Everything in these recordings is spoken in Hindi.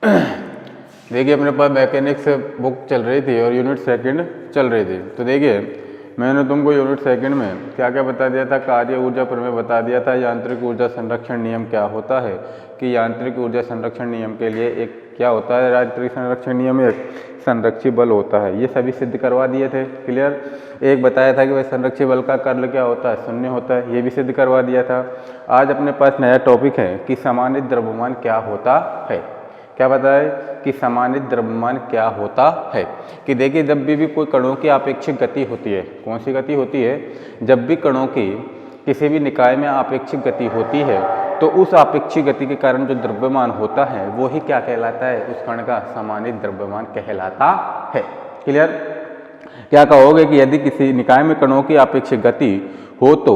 देखिए अपने पास मैकेनिक्स बुक चल रही थी और यूनिट सेकंड चल रही थी। तो देखिए मैंने तुमको यूनिट सेकंड में क्या क्या बता दिया था, कार्य ऊर्जा प्रमेय बता दिया था, यांत्रिक ऊर्जा संरक्षण नियम क्या होता है कि यांत्रिक ऊर्जा संरक्षण नियम के लिए एक क्या होता है, यांत्रिक संरक्षण नियम एक संरक्षी बल होता है। ये सभी सिद्ध करवा दिए थे, क्लियर। एक बताया था कि भाई संरक्षी बल का कर्ल क्या होता है, शून्य होता है, ये भी सिद्ध करवा दिया था। आज अपने पास नया टॉपिक है कि समानित द्रव्यमान क्या होता है। क्या बताए कि समानित द्रव्यमान क्या होता है कि देखिए जब भी कोई कणों की आपेक्षिक गति होती है, कौन सी गति होती है, जब भी कणों की किसी भी निकाय में आपेक्षिक गति होती है तो उस आपेक्षिक गति के कारण जो द्रव्यमान होता है वो ही क्या कहलाता है, उस कण का समानित द्रव्यमान कहलाता है, क्लियर। क्या कहोगे कि यदि किसी निकाय में कणों की आपेक्षिक गति हो तो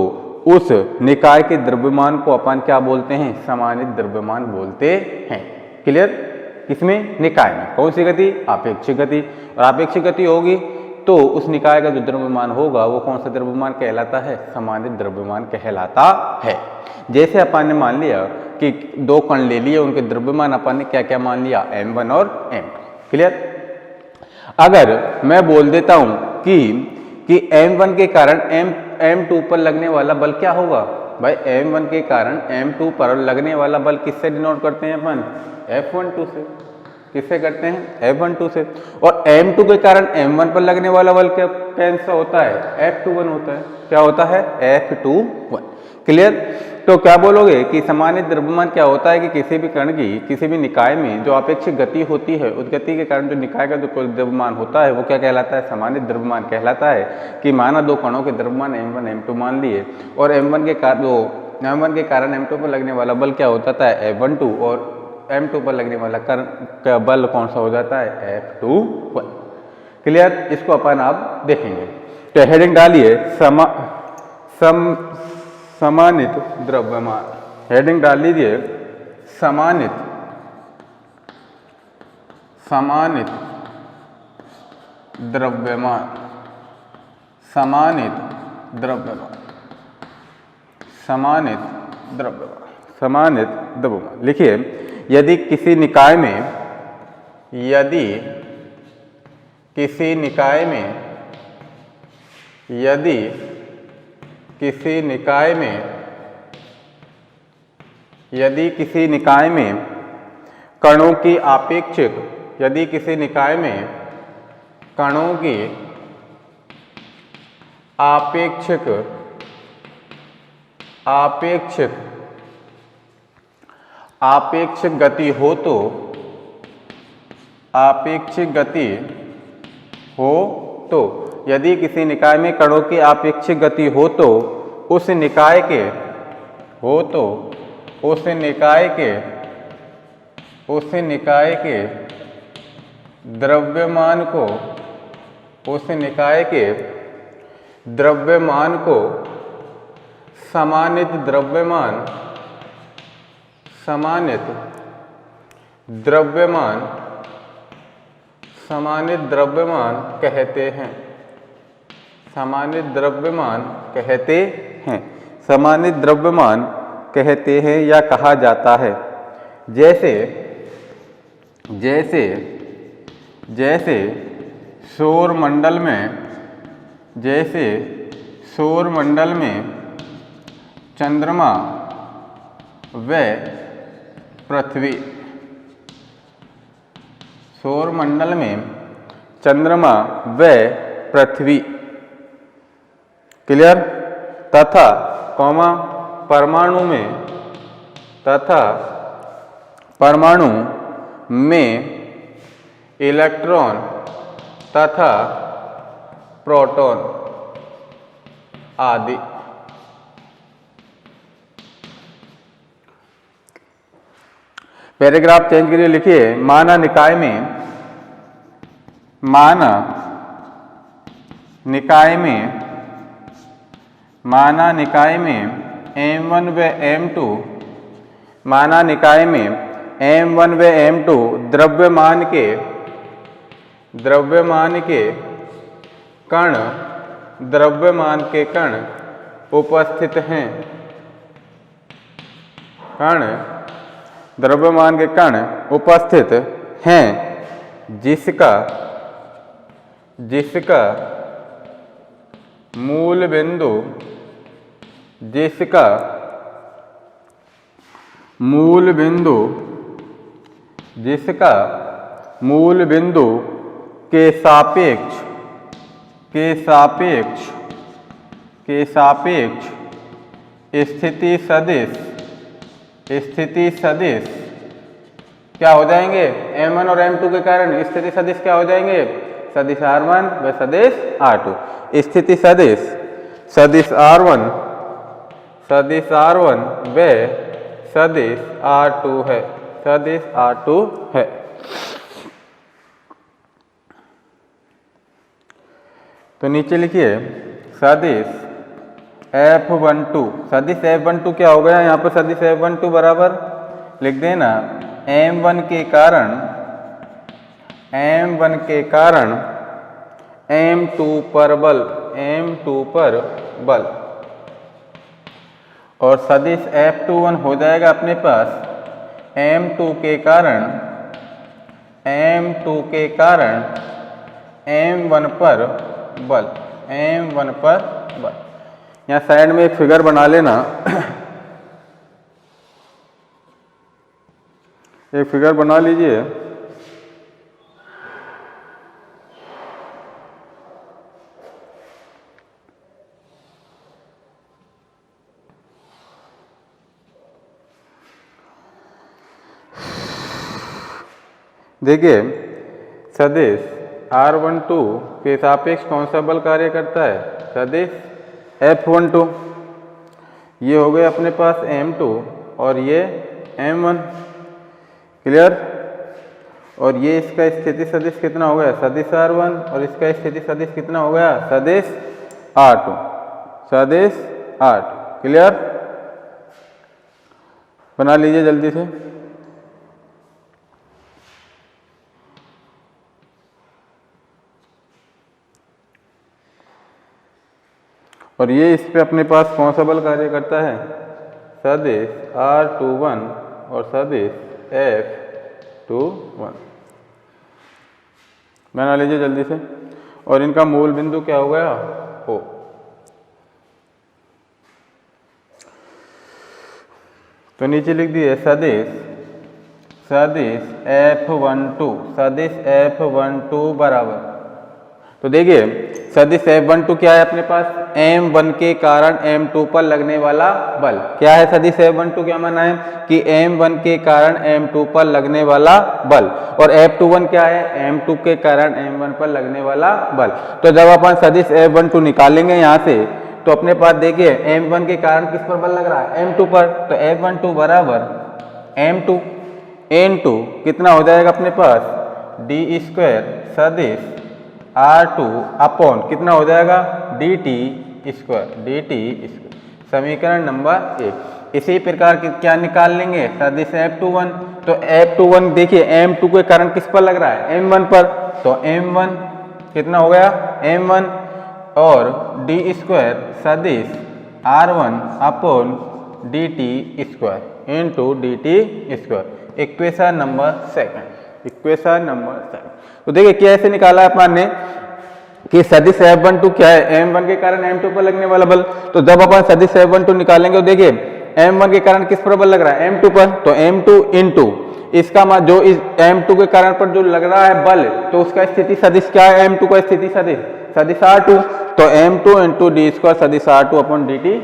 उस निकाय के द्रव्यमान को अपन क्या बोलते हैं, समानित द्रव्यमान बोलते हैं, क्लियर। किसमें, निकाय में। कौन सी गति, आपेक्षिक गति। और आपेक्षिक गति होगी तो उस निकाय का जो द्रव्यमान होगा वो कौन सा द्रव्यमान कहलाता है, समानित द्रव्यमान कहलाता है। जैसे अपन ने मान लिया कि दो कण ले लिए, उनके द्रव्यमान अपन ने क्या क्या मान लिया, m1 और m2, क्लियर। अगर मैं बोल देता हूं कि m1 के कारण m2 पर लगने वाला बल क्या होगा, भाई m1 के कारण m2 पर लगने वाला बल किससे डिनोट करते हैं अपन, F12 से। किससे करते हैं, F12 से। और m2 के कारण m1 पर लगने वाला बल क्या कैसा होता है, F21 होता है। क्या होता है, F21, क्लियर। तो क्या बोलोगे कि समानित द्रव्यमान क्या होता है कि किसी भी कण की किसी भी निकाय में जो आपेक्षिक गति होती है उस गति के कारण जो निकाय का जो कुल द्रव्यमान होता है वो क्या कहलाता है, समानित द्रव्यमान कहलाता है। कि माना दो कणों के द्रव्यमान m1 m2 मान लिए और m1 के कारण m2 पर लगने वाला बल क्या होता था, F12, और m2 पर लगने वाला का बल कौन सा हो जाता है, F21, क्लियर। इसको अपन आप देखेंगे। तो हेडिंग डालिए समानित द्रव्यमान, हेडिंग डाल लीजिए समानित द्रव्यमान, समानित द्रव्यमान लिखिए। यदि किसी निकाय में कणों की आपेक्षिक गति हो तो यदि किसी निकाय में कणों की आपेक्षिक गति हो तो उस निकाय के द्रव्यमान को समानित द्रव्यमान कहते हैं। समानित द्रव्यमान कहते हैं या कहा जाता है। जैसे सौर मंडल में चंद्रमा व पृथ्वी, क्लियर, तथा परमाणु में इलेक्ट्रॉन तथा प्रोटॉन आदि। पैराग्राफ चेंज करिए, लिखिए माना निकाय में m1 व m2 द्रव्यमान के कण उपस्थित हैं। द्रव्यमान के कण उपस्थित हैं जिसका मूल बिंदु के सापेक्ष स्थिति सदिश क्या हो जाएंगे, m1 और m2 के कारण स्थिति सदिश क्या हो जाएंगे, सदिश r1 व सदिश r2। स्थिति सदिश r1 व सदिश r2 है। तो नीचे लिखिए सदिश F12 क्या हो गया, यहाँ पर सदिश F12 बराबर लिख देना m1 के कारण m2 पर बल और सदिश F21 हो जाएगा अपने पास m2 के कारण m1 पर बल। यहाँ साइड में एक फिगर बना लेना, एक फिगर बना लीजिए। देखिए सदिश R12 के सापेक्ष कौन सा बल कार्य करता है, सदिश F12। ये हो गए अपने पास m2 और ये m1, क्लियर। और ये इसका स्थिति सदिश कितना हो गया, सदिश R1 और इसका स्थिति सदिश कितना हो गया, सदिश R2, क्लियर। बना लीजिए जल्दी से। और ये इस पे अपने पास कौन सा बल कार्य करता है, सदिश R21 और सदिश F21। बना लीजिए जल्दी से। और इनका मूल बिंदु क्या हो गया, O। तो नीचे लिख दिए सदिश F12 बराबर। तो देखिए सदिश F12 क्या है अपने पास, m1 के कारण m2 पर लगने वाला बल। क्या है सदिश F12, क्या माना है कि m1 के कारण m2 पर लगने वाला बल। और F21 क्या है, m2 के कारण m1 पर लगने वाला बल। तो जब अपन सदिश F12 निकालेंगे यहाँ से, तो अपने पास देखिए m1 के कारण किस पर बल लग रहा है, m2 पर। तो F12 बराबर m2 n2 कितना हो जाएगा अपने पास, d² सदिश R2 अपॉन कितना हो जाएगा, dt²। समीकरण नंबर 1। इसी प्रकार क्या निकाल लेंगे, सदिश F21। तो F21 देखिए m2 के कारण किस पर लग रहा है, m1 पर। तो m1 कितना हो गया, m1 और d² सदिश R1 upon dt² into dt²। Equation number 2। तो देखिए कैसे निकाला अपन ने कि सदिश F12 क्या है, m1 के कारण m2 पर लगने वाला बल। तो जब अपन सदिश F12 निकालेंगे तो देखिए m1 के कारण किस पर बल लग रहा है, m2 पर। तो m2 इंटू इसका मान जो इस m2 के कारण पर जो लग रहा है बल, तो उसका स्थिति सदिश क्या है, m2 का स्थिति सदिश R2। तो m2 इंटू d² सदिश R2 अपॉन dt²।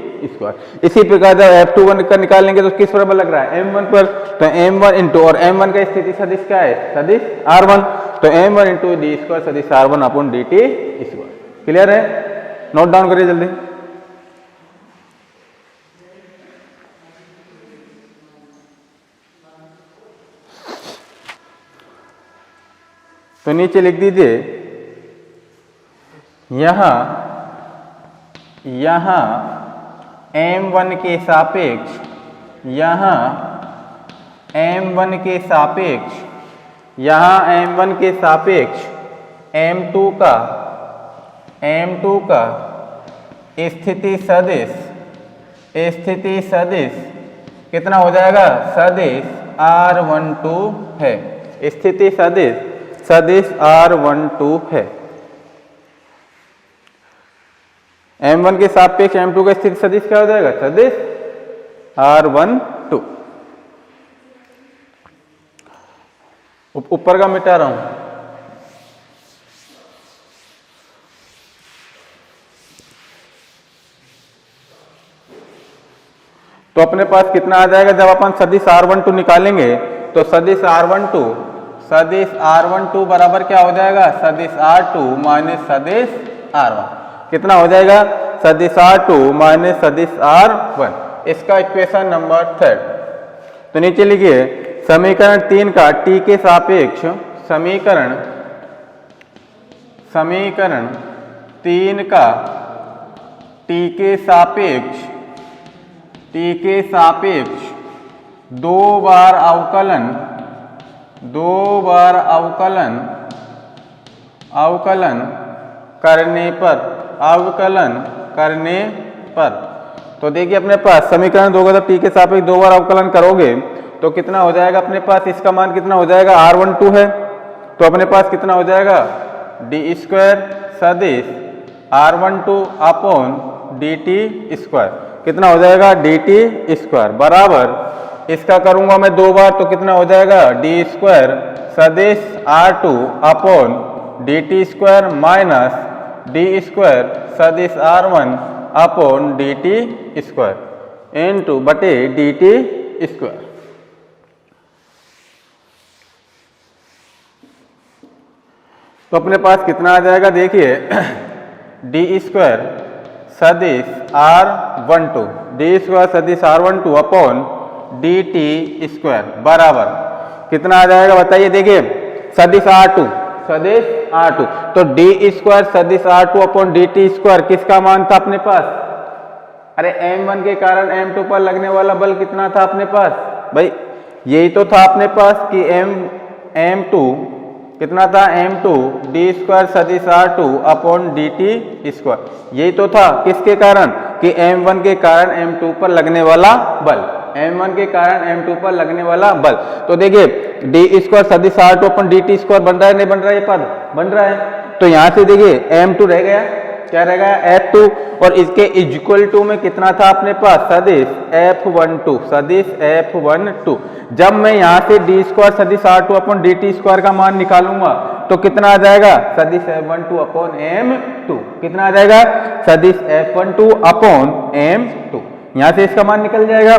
इसी प्रकार जब F21 का निकालेंगे तो किस पर बल लग रहा है, m1 पर। तो m1 इंटू और m1 का स्थिति सदिश क्या है, सदिश R1। तो m1 इंटू d² सदिश R1 अपॉन dt²। क्लियर है, नोट डाउन करिए जल्दी। तो नीचे लिख दीजिए यहां m1 के सापेक्ष m2 का स्थिति सदिश कितना हो जाएगा, सदिश R12 है। स्थिति सदिश सदिश R12 है। M1 के सापेक्ष M2 का स्थिति सदिश क्या हो जाएगा? सदिश R12। ऊपर का मिटा रहा हूं। तो अपने पास कितना आ जाएगा जब अपन सदिश R12 निकालेंगे? तो सदिश R12 बराबर क्या हो जाएगा? सदिश R2 माइनस सदिश R1। कितना हो जाएगा? सदिश R2 माइनस सदिश R1। इसका इक्वेशन नंबर 3। तो नीचे लिखिए समीकरण 3 का t के सापेक्ष समीकरण 3 का t के सापेक्ष दो बार अवकलन करने पर तो देखिए अपने पास समीकरण 2 का जब t के सापेक्ष दो बार अवकलन करोगे तो कितना हो जाएगा अपने पास? इसका मान कितना हो जाएगा? R12 है। तो अपने पास कितना हो जाएगा? d स्क्वायर सदिश R12 अपॉन dt स्क्वायर। कितना हो जाएगा? dt स्क्वायर बराबर इसका करूंगा मैं दो बार तो कितना हो जाएगा? d स्क्वायर सदिश R2 upon dt square minus d square सदिश R1 upon dt square into बटे dt स्क्वायर। तो अपने पास कितना आ जाएगा? देखिए d स्क्वायर सदिश R12 अपॉन dt स्क्वायर बराबर कितना आ जाएगा बताइए? देखिए सदिश R2 तो d स्क्वायर सदिश R2 अपॉन dt स्क्वायर किसका मान था अपने पास? अरे M1 के कारण M2 पर लगने वाला बल कितना था अपने पास? भाई यही तो था अपने पास कि M2 कितना था? M2 d स्क्वायर सदिश R2 अपॉन dt स्क्वायर। यही तो था किसके कारण? कि M1 के कारण M2 पर लगने वाला बल। M1 के कारण M2 पर लगने वाला बल। तो देखिए d स्क्वायर सदिश R2 अपॉन dt स्क्वायर बन रहा है नहीं बन रहा है? ये पद बन रहा है। तो यहां से देखिए M2 रह गया, क्या रह गया? F2 और इसके इक्वल टू में कितना था अपने पास? सदिश F12। जब मैं यहां से d स्क्वायर सदिश R2 अपॉन dt स्क्वायर का मान निकालूंगा तो कितना आ जाएगा? सदिश F12 अपॉन M2। कितना आ जाएगा? सदिश F12 अपॉन M2। यहां से इसका मान निकल जाएगा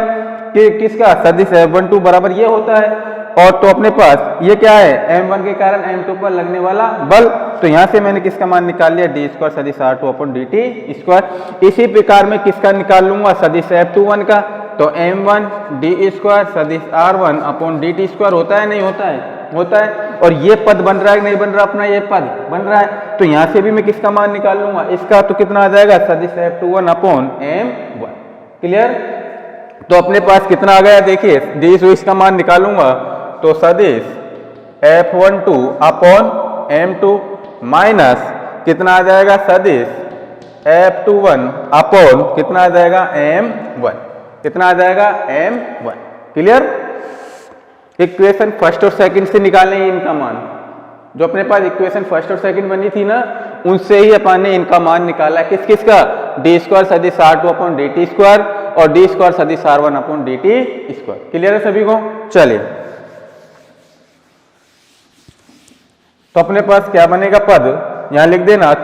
कि किसका? सदिश F12 बराबर ये होता है। और तो अपने पास ये क्या है? M1 के कारण M2 पर लगने वाला बल। तो यहां से मैंने किसका मान निकाल लिया? d स्क्वायर सदिश R2 अपॉन dt स्क्वायर। इसी प्रकार में किसका निकाल लूंगा? सदिश F21 का। तो M1 d स्क्वायर सदिश R1 अपॉन dt स्क्वायर होता है नहीं होता है? होता है। और ये पद बन रहा है नहीं बन रहा? अपना ये पद बन रहा है। तो यहां से भी मैं किसका मान निकाल लूंगा? इसका। तो कितना आ जाएगा? सदिश F21 अपॉन M1। क्लियर? तो अपने पास कितना आ गया? देखिए d इसका मान निकालूंगा तो सदिश F12 अपॉन M2 माइनस कितना आ जाएगा? सदिश F21 अपॉन कितना आ जाएगा? M1। कितना आ जाएगा? M1। क्लियर? इक्वेशन फर्स्ट और सेकंड से निकालें इनका मान। जो अपने पास इक्वेशन फर्स्ट और सेकंड बनी थी ना उनसे ही अपन ने इनका मान निकाला है। किस किस का? d स्क्वायर सदिश R2 अपॉन dt स्क्वायर और d स्क्वायर सदिश R1 upon dt square. Clear है सभी को? चलिए तो अपने पास क्या बनेगा पद? यहां लिख देना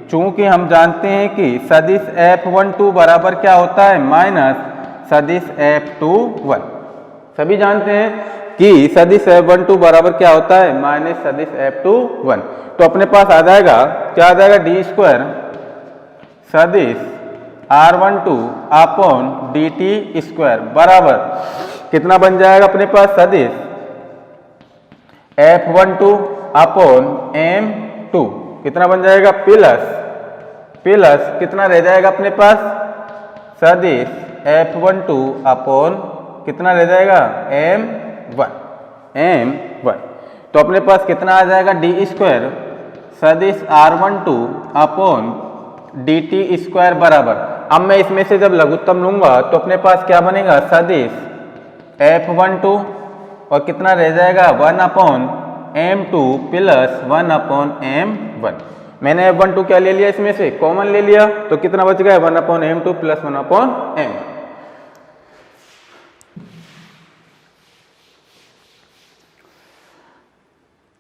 चूंकि हम जानते हैं कि सदिश F12 बराबर क्या होता है? माइनस सदिश F21। सभी जानते हैं कि सदिश F12 बराबर क्या होता है? माइनस सदिश F21। तो अपने पास आ जाएगा क्या? आ जाएगा d स्क्वायर सदिश R12 अपॉन dt स्क्वायर बराबर कितना बन जाएगा अपने पास? सदिश F12 अपॉन M2। कितना बन जाएगा? प्लस कितना रह जाएगा अपने पास? सदिश F12 अपॉन कितना रह जाएगा? M1। तो अपने पास कितना आ जाएगा? d स्क्वायर सदिश R12 अपॉन dt स्क्वायर बराबर। अब मैं इसमें से जब लघुत्तम लूंगा तो अपने पास क्या बनेगा? सदिश F12 और कितना रह जाएगा 1/m2 प्लस 1/m1। मैंने F12 क्या ले लिया, इसमें से कॉमन ले लिया, तो कितना बच गया 1/m2 प्लस 1/m1।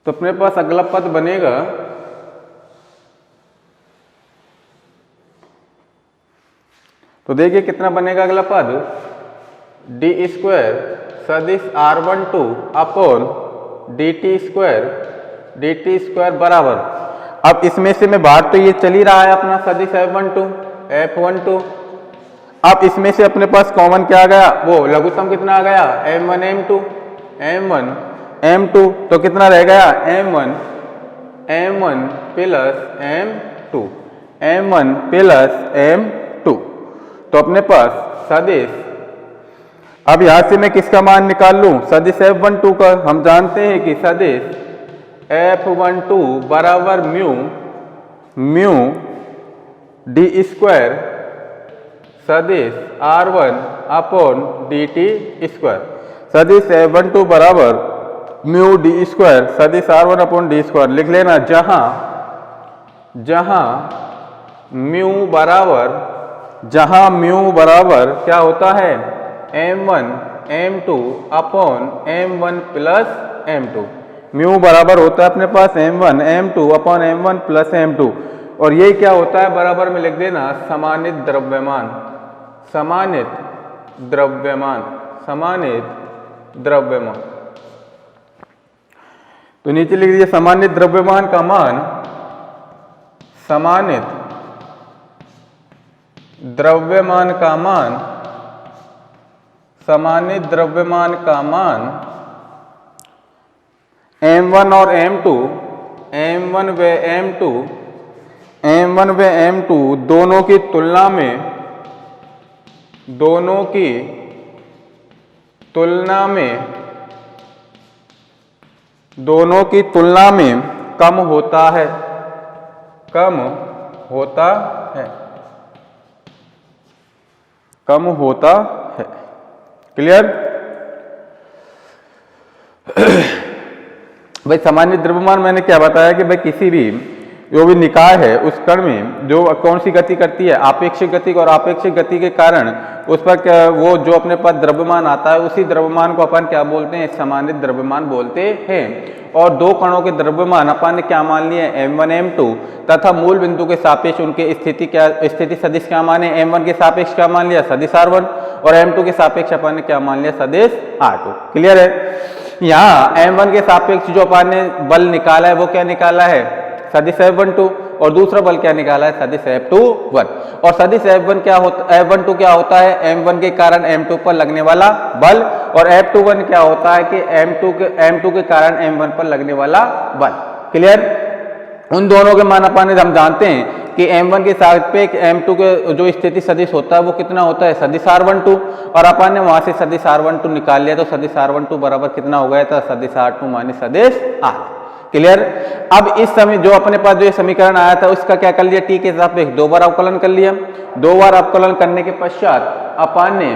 तो अपने पास अगला पद बनेगा तो देखिए कितना बनेगा अगला पद, डी स्क्वायर सदिश r12 अपॉन dt स्क्वायर बराबर, अब इसमें से मैं बात तो ये चल ही रहा है अपना सदिश F12, अब इसमें से अपने पास कॉमन क्या आ गया, वो लघुत्तम कितना आ गया m1 तो कितना रह गया m1 प्लस m2। तो अपने पास सदिश, अब यहां से मैं किसका मान निकाल लूं, सदिश F12 का। हम जानते हैं कि सदिश F12 बराबर म्यू डी स्क्वायर सदिश R1 अपॉन dt स्क्वायर। सदिश F12 बराबर म्यू डी स्क्वायर सदिश R1 अपॉन डी स्क्वायर लिख लेना, जहां म्यू बराबर क्या होता है m1 m2 upon m1 plus m2। Mu बराबर होता है अपने पास m1 m2 upon m1 plus m2, और ये क्या होता है बराबर में लिख देना समानित द्रव्यमान। तो नीचे लिख दीजिए समानित द्रव्यमान का मान, समानित द्रव्यमान का मान m1 और m2, m1 व m2 दोनों की तुलना में कम होता है। क्लियर? भाई सामान्य द्रव्यमान मैंने क्या बताया कि भाई किसी भी जो भी निकाय है उस कण में जो कौन सी गति करती है, आपेक्षिक गति, और आपेक्षिक गति के कारण उस पर क्या वो जो अपने पास द्रव्यमान आता है उसी द्रव्यमान को अपन क्या बोलते हैं, सामान्य द्रव्यमान बोलते हैं। और दो कणों के द्रव्यमान अपन ने क्या मान लिए, m1 m2, तथा मूल बिंदु के सापेक्ष उनके स्थिति सदिश क्या माने, m1 के सापेक्ष क्या मान लिया सदिश r1, और m2 के सापेक्ष अपन ने क्या मान लिया सदिश r2। क्लियर है? यहाँ m1 के सापेक्ष जो अपन ने बल निकाला है वो क्या निकाला है, सदिश F12, और दूसरा बल क्या निकाला है, सदिश F21। और सदिश F12 क्या होता है, m1 के कारण m2 पर लगने वाला बल, और F21 क्या होता है कि m2 के कारण m1 पर लगने वाला बल। क्लियर? उन दोनों के मान अपन हम जानते हैं कि m1 के सापेक्ष m2 के जो स्थिति सदिश होता है वो कितना होता है, सदिश r12, और अपन ने वहां से सदिश r12 निकाल लिया, तो सदिश r12 बराबर कितना हो गया था, सदिश r2 माइनस सदिश r। क्लियर? अब इस समय जो अपने पास जो समीकरण आया था उसका क्या कर लिया, t के सापेक्ष 2 बार अवकलन कर लिया। 2 बार अवकलन करने के पश्चात अपन ने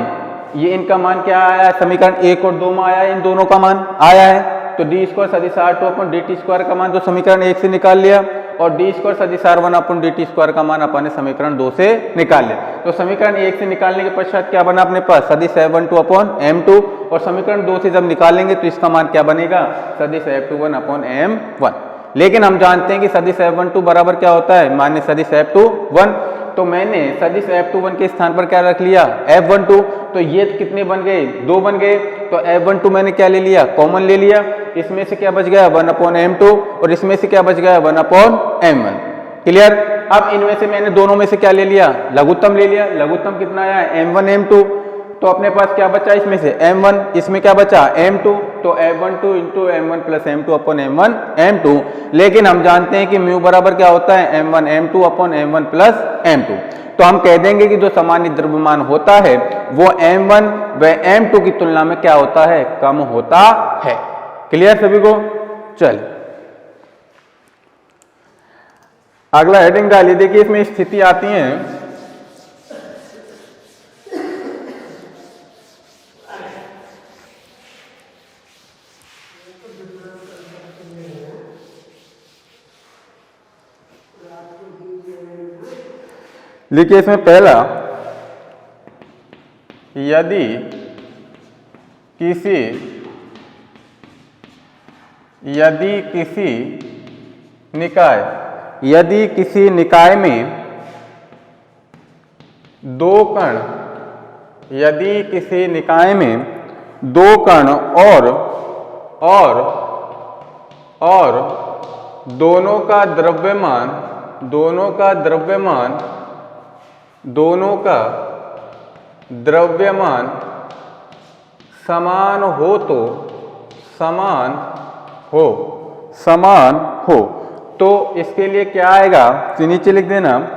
ये इनका मान क्या आया, समीकरण 1 और 2 में आया है, इन दोनों का मान आया है, तो डी स्क्वायर सदिश r2 अपन dt स्क्वायर का मान जो समीकरण 1 से निकाल लिया, और डी स्क्वायर सदिश r1 अपन dt स्क्वायर का मान अपन ने समीकरण 2 से निकाल लिया। तो समीकरण 1 से निकालने के पश्चात क्या बना अपने पास, सदिश F12 अपॉन m2, और समीकरण 2 से जब निकालेंगे तो इसका मान क्या बनेगा, सदिश F21 अपॉन m1। लेकिन हम जानते हैं कि सदिश F12 बराबर क्या होता है, मान्य सदिश F21, तो मैंने सदिश F21 के स्थान पर क्या रख लिया, F12, तो ये कितने बन गए, 2 बन गए, तो F12 मैंने क्या ले लिया, कॉमन ले लिया, इसमें से क्या बच गया 1 अपॉन m2, और इसमें से क्या बच गया 1 अपॉन m1। क्लियर? अब इनमें से मैंने दोनों में से क्या ले लिया, लघुत्तम ले लिया। लघुत्तम कितना आया, m1 m2, तो अपने पास क्या बचा इसमें से m1, इसमें क्या बचा m2, तो F12 into m1 plus m2 upon m1 m2। लेकिन हम जानते हैं कि म्यू बराबर क्या होता है, m1 m2 upon m1 plus m2, तो हम कह देंगे कि जो सामान्य द्रव्यमान होता है वो m1 व m2 की तुलना में क्या होता है, कम होता है। क्लियर सभी को? चल अगला हेडिंग डालिए, देखिए इसमें स्थिति आती है लिखिए इसमें पहला, यदि किसी निकाय में दो कण, यदि किसी निकाय में दो कण और दोनों का द्रव्यमान समान हो तो इसके लिए क्या आएगा, तो नीचे लिख देना।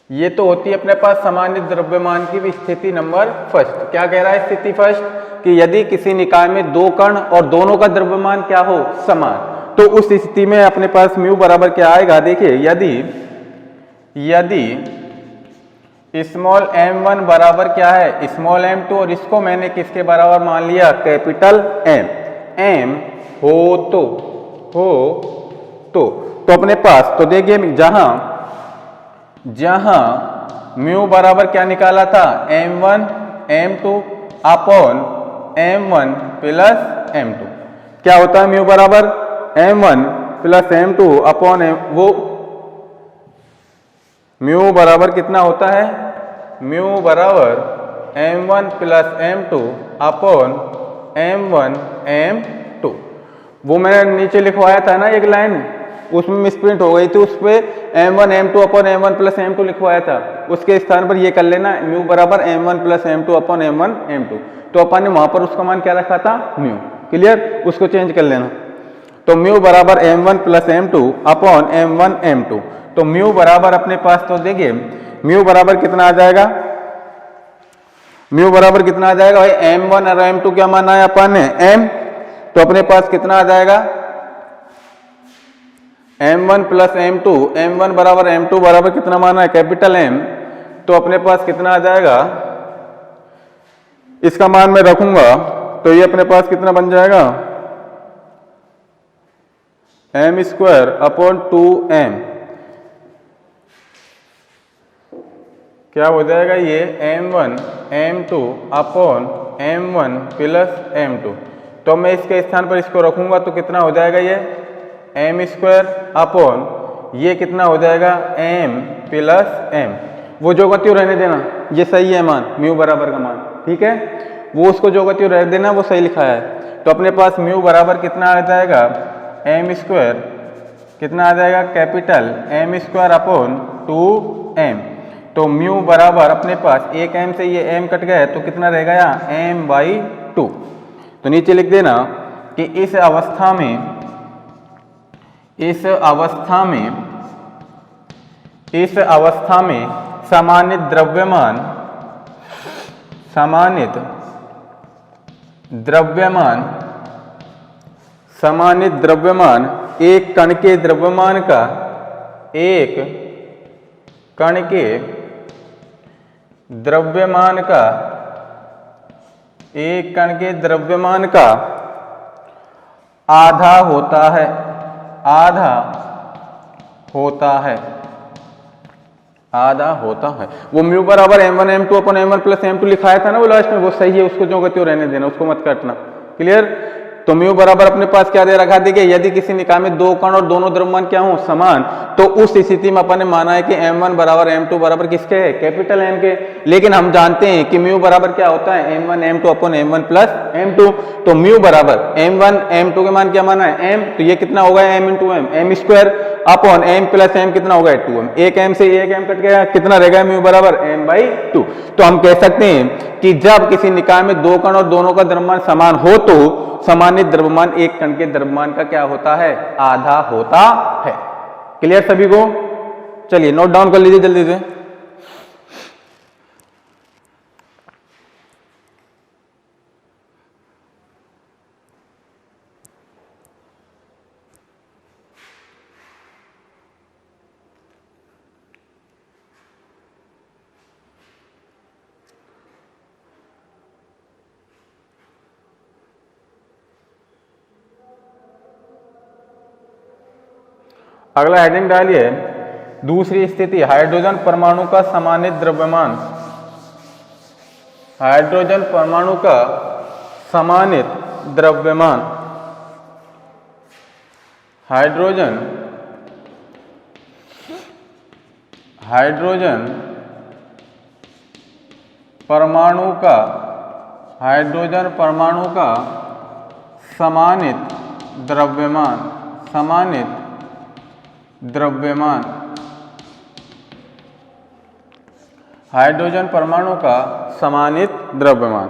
ये तो होती है अपने पास सामान्य द्रव्यमान की स्थिति नंबर फर्स्ट। क्या कह रहा है स्थिति फर्स्ट, कि यदि किसी निकाय में दो कण और दोनों का द्रव्यमान क्या हो, समान, तो उस स्थिति में अपने पास म्यू बराबर क्या आएगा, देखिए यदि स्मॉल m1 बराबर क्या है, स्मॉल m2, और इसको मैंने किसके बराबर मान लिया, कैपिटल M हो तो अपने पास, तो देखिए जहां म्यू बराबर क्या निकाला था, m1 m2 upon m1 plus m2, क्या होता है म्यू बराबर m1 प्लस m2 अपॉन वो म्यू बराबर कितना होता है, म्यू बराबर m1 plus m2 upon m1 m2। वो मैंने नीचे लिखवाया था ना एक लाइन, उसमें मिसप्रिंट हो गई थी, उस पर m1 m2 upon m1 plus m2 लिखवाया था, उसके स्थान पर ये कर लेना म्यू बराबर m1 plus m2 upon m1 m2। तो अपन ने वहां पर उसका मान क्या रखा था, म्यू, क्लियर, उसको चेंज कर लेना। तो म्यू बराबर m1 plus m2 upon m1 m2, तो म्यू बराबर अपने पास, तो देखिए म्यू बराबर कितना आ जाएगा, म्यू बराबर कितना आ जाएगा भाई, m1 और m2 क्या माना है अपन ने, m, तो अपने पास कितना आ जाएगा m1 प्लस m2, m1 बराबर m2 बराबर कितना माना है, कैपिटल M, तो अपने पास कितना आ जाएगा, इसका मान मैं रखूंगा तो ये अपने पास कितना बन जाएगा, m स्क्वायर अपॉन 2m, क्या हो जाएगा ये m1 m2 upon m1 plus m2। तो मैं इसके स्थान पर इसको रखूंगा तो कितना हो जाएगा ये m स्क्वायर अपॉन ये कितना हो जाएगा m प्लस m, वो जो गति रहने देना, ये सही है मान, म्यू बराबर का मान, ठीक है, वो उसको जो गति रह देना, वो सही लिखा है। तो अपने पास म्यू बराबर कितना आ जाएगा, m स्क्वायर कितना आ जाएगा, capital m square upon 2m। तो म्यू बराबर अपने पास एक m से ये m कट गया तो कितना रहेगा यहाँ m/2। तो नीचे लिख देना कि इस अवस्था में सामान्य द्रव्यमान एक कण के द्रव्यमान का आधा होता है। वो म्यू बराबर m1 m2 अपन m1 प्लस m2 लिखाया था ना वो लास्ट में, वो सही है, उसको जो गति रहने देना, उसको मत काटना, क्लियर। तो म्यू बराबर अपने पास क्या दे रखा, देखिए यदि किसी निकाय में दो कण और दोनों द्रव्यमान क्या हो, समान, तो उस स्थिति में अपन ने माना है कि m1 बराबर m2 बराबर किसके है, कैपिटल M के। लेकिन हम जानते हैं कि म्यू बराबर क्या होता है, m1 m2 upon m1 plus m2। तो म्यू बराबर m1 m2 के मान क्या माना है m, तो ये कितना होगा m into m, m square upon m plus m कितना होगा 2m, एक m से एक m कट गया, कितना रहेगा म्यू बराबर m/2। तो हम कह सकते हैं कि जब किसी निकाय में दो कण और दोनों का द्रव्यमान समान हो तो सामान्य द्रव्यमान एक कण के द्रव्यमान का क्या होता है, आधा होता है। क्लियर सभी को, चलिए नोट डाउन कर लीजिए जल्दी से। अगला हेडिंग डालिए, दूसरी स्थिति हाइड्रोजन परमाणु का समानित द्रव्यमान, हाइड्रोजन परमाणु का समानित द्रव्यमान, हाइड्रोजन परमाणु का, हाइड्रोजन परमाणु का समानित द्रव्यमान, समानित द्रव्यमान, हाइड्रोजन परमाणु का समानित द्रव्यमान।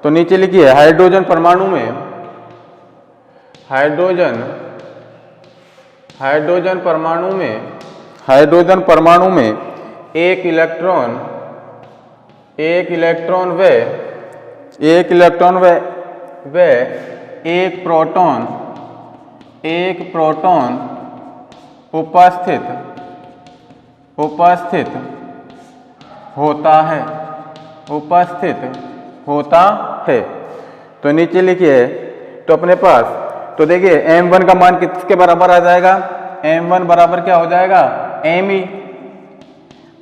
तो नीचे लिखिए हाइड्रोजन परमाणु में, हाइड्रोजन परमाणु में, हाइड्रोजन परमाणु में एक इलेक्ट्रॉन व एक प्रोटॉन उपस्थित होता है। तो नीचे लिखिए, तो अपने पास, तो देखिए m1 का मान किसके बराबर आ जाएगा, m1 बराबर क्या हो जाएगा me,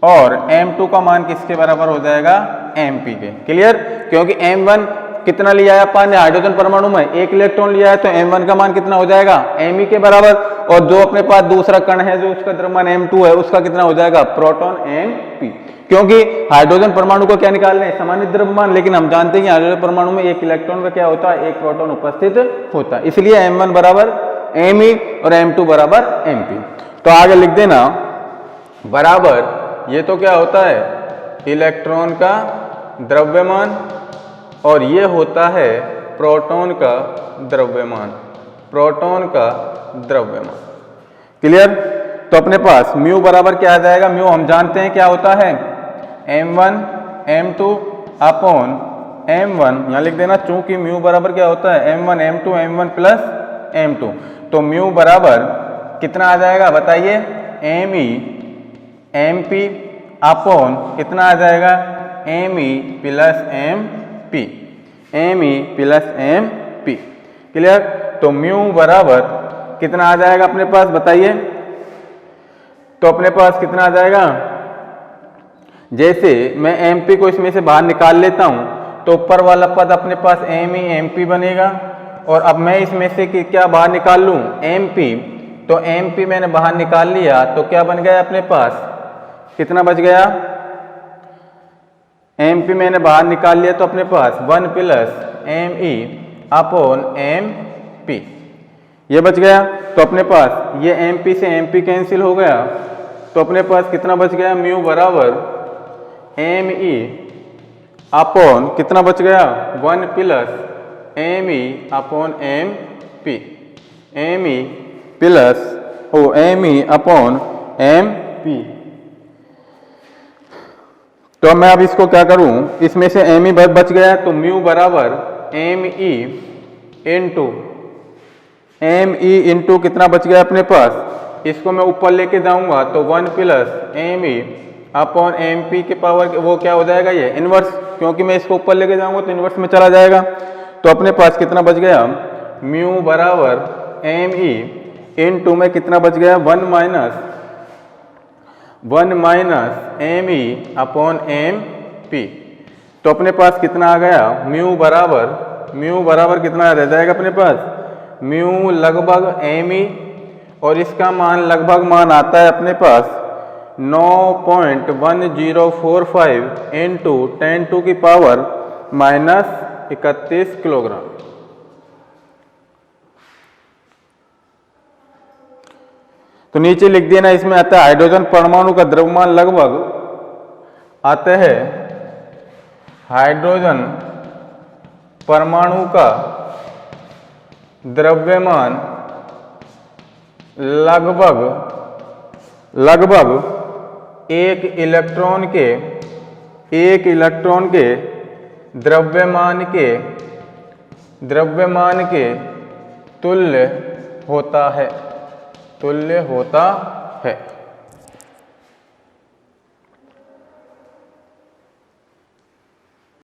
और m2 का मान किसके बराबर हो जाएगा mp के। क्लियर, क्योंकि m1 कितना लिया है अपन ने हाइड्रोजन परमाणु में, एक इलेक्ट्रॉन लिया है, तो m1 का मान कितना हो जाएगा me के बराबर, और जो अपने पास दूसरा कण है जो उसका द्रव्यमान m2 है उसका कितना हो जाएगा प्रोटॉन mp। क्योंकि हाइड्रोजन परमाणु को क्या निकाल रहे हैं समानित द्रव्यमान, लेकिन हम जानते हैं कि हाइड्रोजन परमाणु में एक इलेक्ट्रॉन का क्या होता है, एक प्रोटॉन उपस्थित होता है, इसलिए m1 बराबर me और m2 बराबर mp। तो आगे लिख देना बराबर, ये तो क्या होता है इलेक्ट्रॉन का द्रव्यमान, और ये होता है प्रोटॉन का द्रव्यमान, प्रोटॉन का द्रव्यमान। क्लियर, तो अपने पास म्यू बराबर क्या आ जाएगा, म्यू हम जानते हैं क्या होता है m1 m2 अपॉन m1, यहाँ लिख देना, चूंकि म्यू बराबर क्या होता है m1 m2 m1 plus m2, तो म्यू बराबर कितना आ जाएगा बताइए me mp अपॉन कितना आ जाएगा me plus mp, me plus mp। Clear, तो म्यू बराबर कितना आ जाएगा अपने पास बताइए, तो अपने पास कितना आ जाएगा, जैसे मैं mp को इसमें से बाहर निकाल लेता हूं तो ऊपर वाला पद अपने पास me mp बनेगा, और अब मैं इसमें से क्या बाहर निकाल लूं mp, तो mp मैंने बाहर निकाल लिया तो क्या बन गया अपने पास, कितना बच गया mp मैंने बाहर निकाल लिया तो अपने पास 1 प्लस me अपॉन mp, ये बच गया। तो अपने पास ये mp से mp कैंसिल हो गया, तो अपने पास कितना बच गया म्यू बराबर me अपॉन कितना बच गया 1 plus me upon mp, me plus me upon mp। तो मैं अब इसको क्या करूं, इसमें से me बच गया, तो म्यू बराबर me इंटू कितना बच गया अपने पास, इसको मैं ऊपर लेके जाऊंगा तो 1 प्लस me अपॉन mp के पावर वो क्या हो जाएगा ये इनवर्स, क्योंकि मैं इसको ऊपर लेके जाऊंगा तो इनवर्स में चला जाएगा। तो अपने पास कितना बच गया म्यू बराबर me इंटू में कितना बच गया 1 माइनस me अपॉन mp। तो अपने पास कितना आ गया म्यू बराबर कितना रह जाएगा अपने पास म्यू लगभग me, और इसका मान लगभग मान आता है अपने पास 9.1045 इंटू 10 की पावर -31 किलोग्राम। तो नीचे लिख देना, इसमें आता है हाइड्रोजन परमाणु का द्रव्यमान लगभग आता है, हाइड्रोजन परमाणु का द्रव्यमान लगभग एक इलेक्ट्रॉन के द्रव्यमान के तुल्य होता है।